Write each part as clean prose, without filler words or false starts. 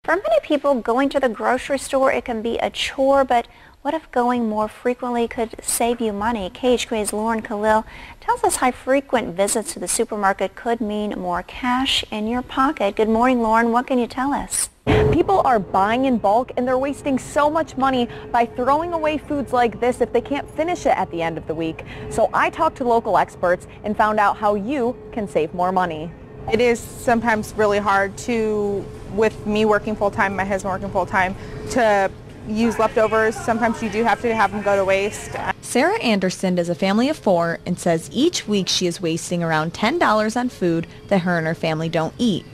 For many people, going to the grocery store, it can be a chore, but what if going more frequently could save you money? KHQA's Kalil tells us how frequent visits to the supermarket could mean more cash in your pocket. Good morning, Lauren. What can you tell us? People are buying in bulk and they're wasting so much money by throwing away foods like this if they can't finish it at the end of the week. So I talked to local experts and found out how you can save more money. It is sometimes really hard to, with me working full-time, my husband working full-time, to use leftovers. Sometimes you do have to have them go to waste. Sarah Anderson is a family of 4 and says each week she is wasting around $10 on food that her and her family don't eat.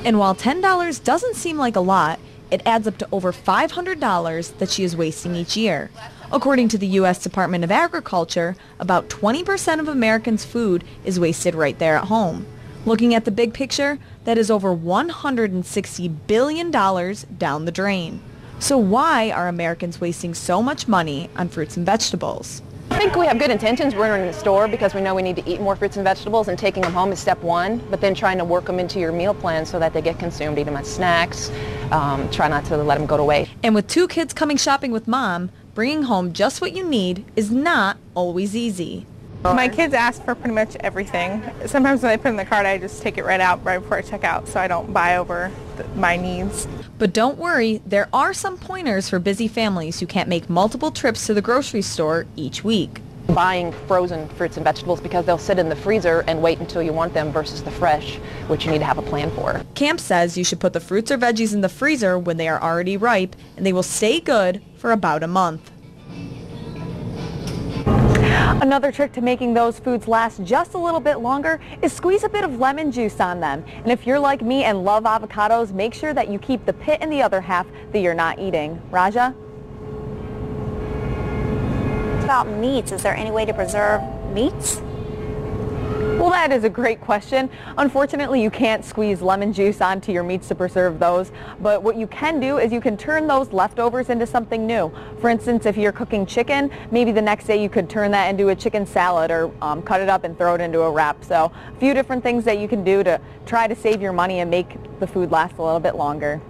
And while $10 doesn't seem like a lot, it adds up to over $500 that she is wasting each year. According to the U.S. Department of Agriculture, about 20% of Americans' food is wasted right there at home. Looking at the big picture, that is over $160 billion down the drain. So why are Americans wasting so much money on fruits and vegetables? I think we have good intentions. We're entering the store because we know we need to eat more fruits and vegetables, and taking them home is step one, but then trying to work them into your meal plan so that they get consumed, eat them as snacks, try not to let them go to waste. And with 2 kids coming shopping with mom, bringing home just what you need is not always easy. My kids ask for pretty much everything. Sometimes when they put it in the cart, I just take it right out right before I check out so I don't buy over my needs. But don't worry, there are some pointers for busy families who can't make multiple trips to the grocery store each week. Buying frozen fruits and vegetables because they'll sit in the freezer and wait until you want them versus the fresh, which you need to have a plan for. Camp says you should put the fruits or veggies in the freezer when they are already ripe, and they will stay good for about a month. Another trick to making those foods last just a little bit longer is squeeze a bit of lemon juice on them. And if you're like me and love avocados, make sure that you keep the pit in the other half that you're not eating. Raja? What about meats? Is there any way to preserve meats? Well, that is a great question. Unfortunately, you can't squeeze lemon juice onto your meats to preserve those, but what you can do is you can turn those leftovers into something new. For instance, if you're cooking chicken, maybe the next day you could turn that into a chicken salad or cut it up and throw it into a wrap. So a few different things that you can do to try to save your money and make the food last a little bit longer.